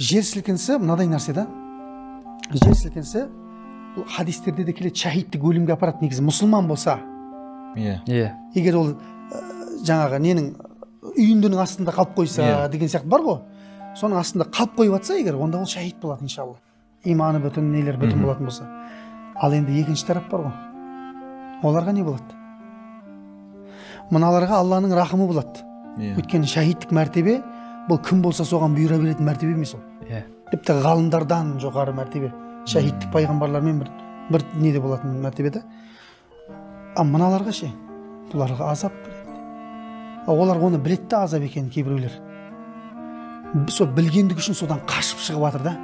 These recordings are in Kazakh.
жер сілкінсе мынадай нәрсе да. Жер сілкінсе бұл хадистерде де келеді, шахидтік өлімге апарады негізі мұсылман болса. Егер ол жаңағы ненің үйіндінің астында қалып қойса деген сияқты бар ғой. Соның астында қалып қойып жатса егер, онда ол шахид болады иншалла. Иманы бүтін, нелер бүтін болатын болса. Ал енді екінші тарап бар ғой. Оларға не болады? Мыналарға Алланың рахымы болады. Өйткені шахидтік мәртебе бұл кім болса соған бұйыра беретін мәртебе емес ол. Тіпті ғалымдардан жоғары мәртебе. Шахидтік пайғамбарлармен бір неде болатын мәртебеде. А мыналарға ше, бұларға азап береді. Олар оны біледі де азап екенін кейбіреулер. Сол білгендік үшін содан қашып шығып жатыр да.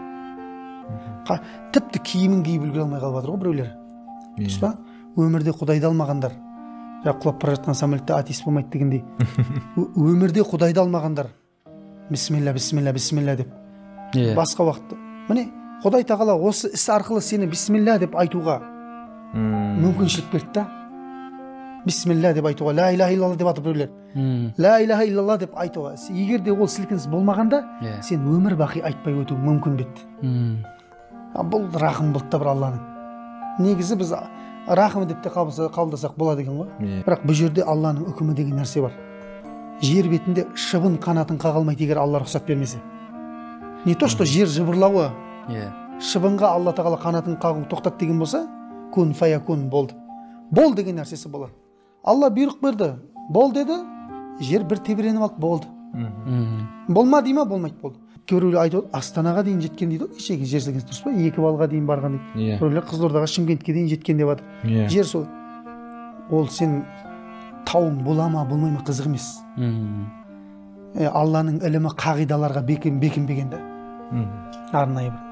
Тіпті киімін киіп үлгере алмай қалып жатыр ғой біреулер. Дұрыс па? Өмірде Құдайды алмағандар. Құлап бара жатқан самолетте атеист болмайды дегендей. Өмірде Құдайды алмағандар. Бисмилля, бисмилля, бисмилля деп. Басқа уақытта. Міне, Құдай тағала осы іс арқылы сені бисмилля деп айтуға мүмкіншілік берді да. Бисмилля деп айтуға, ла иляха иллалла деп атып біреулер. Ла иляха иллалла деп айтуға. Егер де ол сілкініс болмағанда, сен өмір бақи айтпай өту мүмкін беді. Бұл рахым болды да бір Алланың. Негізі біз рахым деп те қабылдасақ болады екен ғой. Бірақ бұл жерде Алланың үкімі деген нәрсе бар. Жер бетінде шыбын қанатын қаға алмайды егер Алла рұқсат бермесе. Не то, что жер жыбырлауы, шыбынға Алла тағала қанатын қағу тоқтат деген болса, кун фаякун болды. Бол деген нәрсесі болады. Алла бұйрық берді, бол деді, жер бір тебіреніп алды, болды. Болма дей ма, болмайды, болды. Кейбіреулер айтады, Астанаға дейін жеткен дейді, кешегі жер сілкінісі, дұрыс па? 2 балға дейін барған дейді. Біреулер Қызылордаға, Шымкентке дейін жеткен деп жатыр. Жер сол. Ол сен тауың бола ма, болмай ма қызық емес. Алланың ілімі қағидаларға бекінбеген де. Арнайы бір.